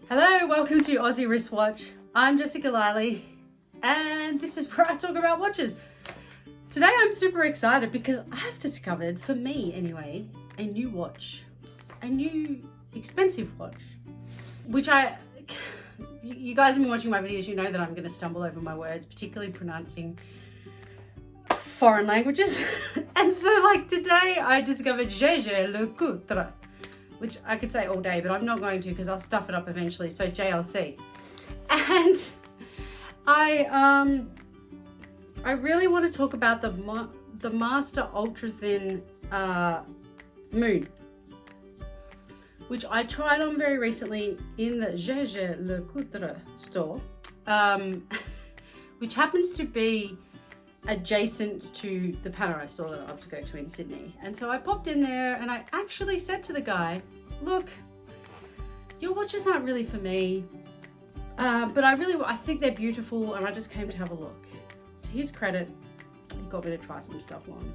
Hello, welcome to Aussie Wristwatch. I'm Jessica Liley, and this is where I talk about watches. Today I'm super excited because I've discovered, for me anyway, a new watch. A new expensive watch, which you guys have been watching my videos, you know that I'm going to stumble over my words, particularly pronouncing foreign languages. And so like today I discovered Jaeger-LeCoultre, which I could say all day, but I'm not going to because I'll stuff it up eventually. So JLC. And I really want to talk about the Master Ultra Thin Moon, which I tried on very recently in the Jaeger-LeCoultre store, which happens to be adjacent to the Panerai store that I have to go to in Sydney. And so I popped in there and I actually said to the guy, look, your watches aren't really for me, but I think they're beautiful and I just came to have a look. To his credit, he got me to try some stuff on.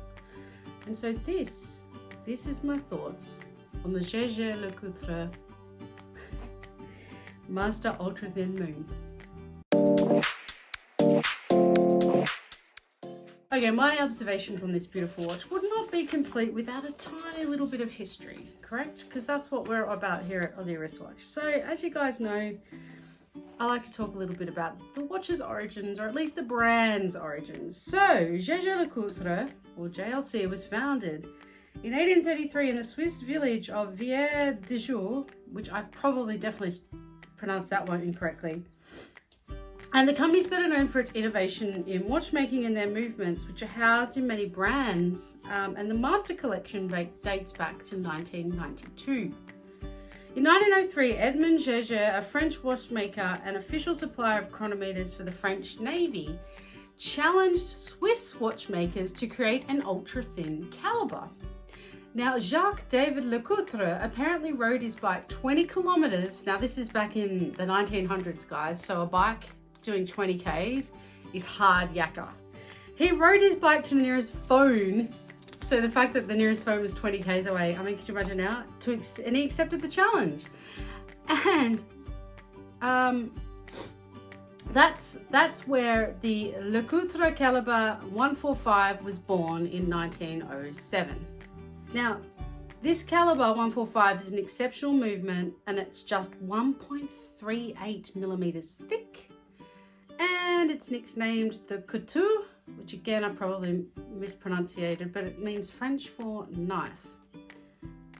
And so this is my thoughts on the Jaeger-LeCoultre Master Ultra Thin Moon. Okay, my observations on this beautiful watch would not be complete without a tiny little bit of history, correct? Because that's what we're about here at Aussie Wristwatch. So, as you guys know, I like to talk a little bit about the watch's origins, or at least the brand's origins. So, Jaeger-LeCoultre, or JLC, was founded in 1833 in the Swiss village of Villers-de-Joux, which I've probably definitely pronounced that one incorrectly. And the company's better known for its innovation in watchmaking and their movements, which are housed in many brands. And the Master Collection dates back to 1992. In 1903, Edmond Jaeger, a French watchmaker and official supplier of chronometers for the French Navy, challenged Swiss watchmakers to create an ultra-thin caliber. Now, Jacques-David Lecoultre apparently rode his bike 20 kilometers. Now, this is back in the 1900s, guys, so a bike doing 20 Ks is hard yakka. He rode his bike to the nearest phone, so the fact that the nearest phone was 20 Ks away, I mean, could you imagine now? And he accepted the challenge. And that's where the Lecoultre Caliber 145 was born in 1907. Now, this Caliber 145 is an exceptional movement and it's just 1.38 millimeters thick. And it's nicknamed the couteau, which again I probably mispronunciated, but it means French for knife.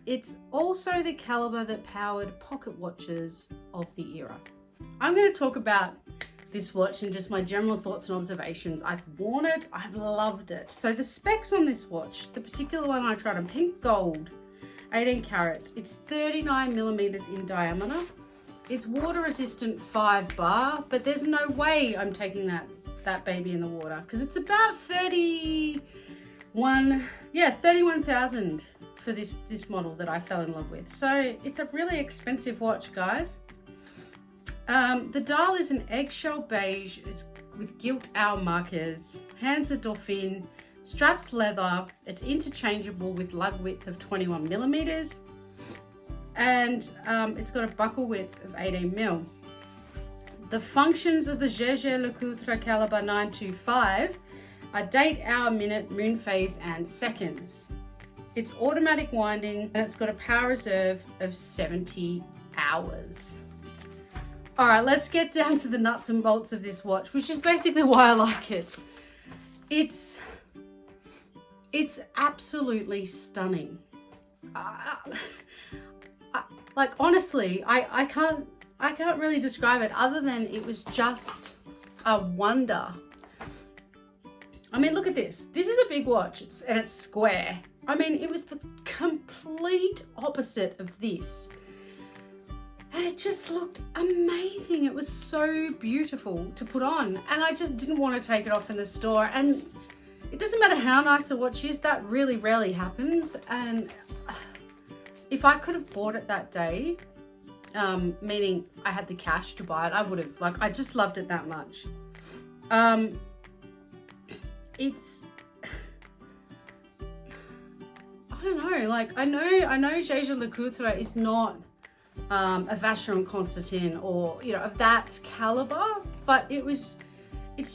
It's also the caliber that powered pocket watches of the era. I'm going to talk about this watch and just my general thoughts and observations. I've worn it, I've loved it. So the specs on this watch, the particular one I tried on, pink gold, 18 carats, it's 39 millimeters in diameter. It's water resistant 5 bar, but there's no way I'm taking that baby in the water because it's about 31,000 for this model that I fell in love with. So it's a really expensive watch, guys. The dial is an eggshell beige. It's with gilt hour markers. Hands are Dauphine. Straps leather. It's interchangeable with lug width of 21 millimeters. And it's got a buckle width of 18 mil. The functions of the Jaeger-LeCoultre Caliber 925 are date, hour, minute, moon phase, and seconds. It's automatic winding and it's got a power reserve of 70 hours. All right, let's get down to the nuts and bolts of this watch, which is basically why I like it. It's absolutely stunning. Like honestly, I can't really describe it other than it was just a wonder. I mean, look at this. This is a big watch and it's square. I mean, it was the complete opposite of this. And it just looked amazing. It was so beautiful to put on. And I just didn't want to take it off in the store. And it doesn't matter how nice a watch is, that really rarely happens. And if I could have bought it that day, meaning I had the cash to buy it, I would have. Like, I just loved it that much. It's, I don't know, like I know Jaeger-LeCoultre is not a Vacheron Constantin or, you know, of that caliber, but it's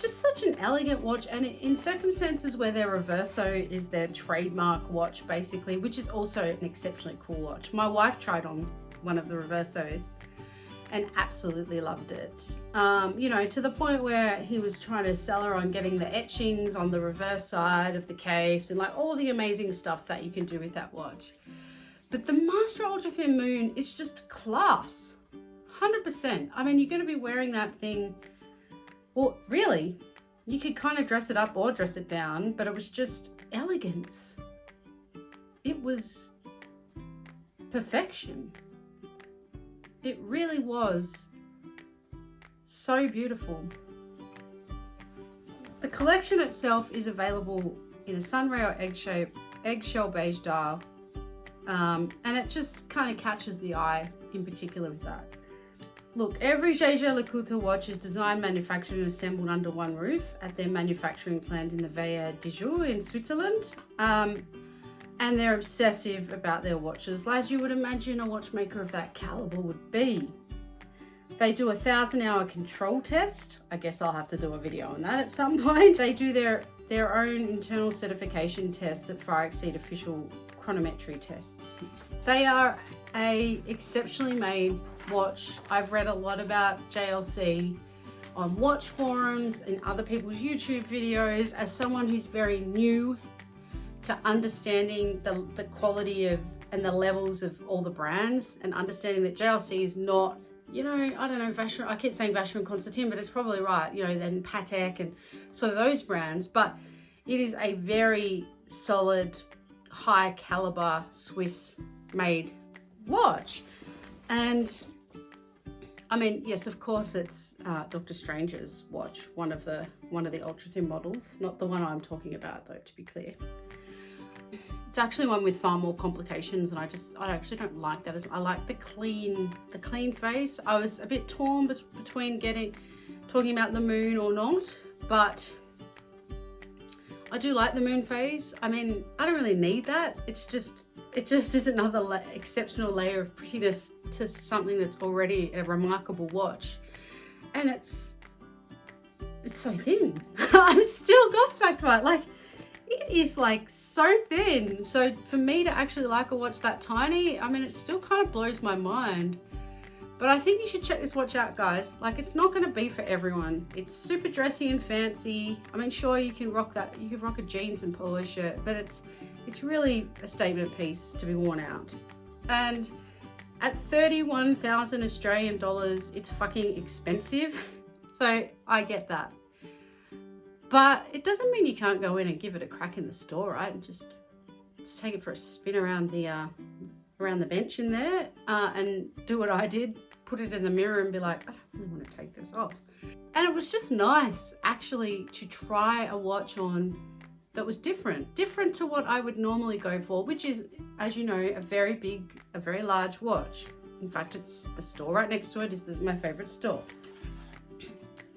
just such an elegant watch, and in circumstances where their reverso is their trademark watch basically, which is also an exceptionally cool watch. My wife tried on one of the reversos and absolutely loved it. You know, to the point where he was trying to sell her on getting the etchings on the reverse side of the case and like all the amazing stuff that you can do with that watch. But the Master Ultra Thin Moon is just class, 100%. I mean, you're going to be wearing that thing, well, really, you could kind of dress it up or dress it down, but it was just elegance. It was perfection. It really was so beautiful. The collection itself is available in a sunray or eggshell beige dial, and it just kind of catches the eye in particular with that. Look, every Jaeger-LeCoultre watch is designed, manufactured and assembled under one roof at their manufacturing plant in the Veille d'Ajou in Switzerland. And they're obsessive about their watches, as you would imagine a watchmaker of that caliber would be. They do a 1,000-hour control test. I guess I'll have to do a video on that at some point. They do their own internal certification tests that far exceed official chronometry tests. They are a exceptionally made watch. I've read a lot about JLC on watch forums and other people's YouTube videos. As someone who's very new to understanding the quality of and the levels of all the brands, and understanding that JLC is not, you know, I don't know, Vacheron, I keep saying Vacheron Constantin, but it's probably right, you know, then Patek and sort of those brands, but it is a very solid, high caliber Swiss made watch. And I mean, yes, of course it's Dr. Strange's watch, one of the ultra thin models, not the one I'm talking about though, to be clear. It's actually one with far more complications, and I actually don't like that. I like the clean face. I was a bit torn between talking about the moon or not, but I do like the moon phase. I mean, I don't really need that. It just is another exceptional layer of prettiness to something that's already a remarkable watch. And it's so thin. I'm still gobsmacked by it. Like, it is like so thin. So for me to actually like a watch that tiny, I mean, it still kind of blows my mind. But I think you should check this watch out, guys. Like, it's not going to be for everyone. It's super dressy and fancy. I mean, sure, you can rock that. You can rock a jeans and polo shirt, but it's really a statement piece to be worn out. And at 31,000 Australian dollars, it's fucking expensive. So I get that. But it doesn't mean you can't go in and give it a crack in the store, right? And just take it for a spin around the bench in there, and do what I did, put it in the mirror and be like, I don't really want to take this off. And it was just nice actually to try a watch on that was different to what I would normally go for, which is, as you know, a very large watch. In fact, it's the store right next to it is my favorite store.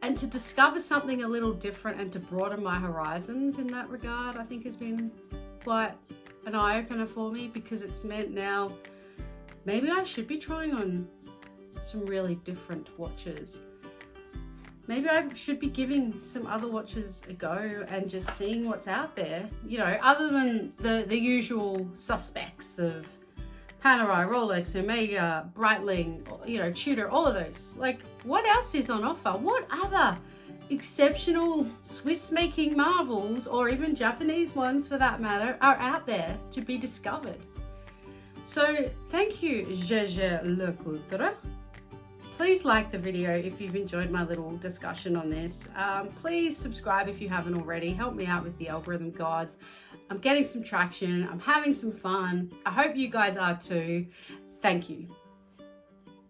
And to discover something a little different and to broaden my horizons in that regard, I think has been quite an eye-opener for me, because it's meant now maybe I should be trying on some really different watches. Maybe I should be giving some other watches a go and just seeing what's out there, you know, other than the usual suspects of Panerai, Rolex, Omega, Breitling, you know, Tudor, all of those. Like, what else is on offer? What other exceptional Swiss making marvels, or even Japanese ones for that matter, are out there to be discovered? So thank you, Jaeger-LeCoultre. Please like the video if you've enjoyed my little discussion on this. Please subscribe if you haven't already. Help me out with the algorithm gods. I'm getting some traction. I'm having some fun. I hope you guys are too. Thank you.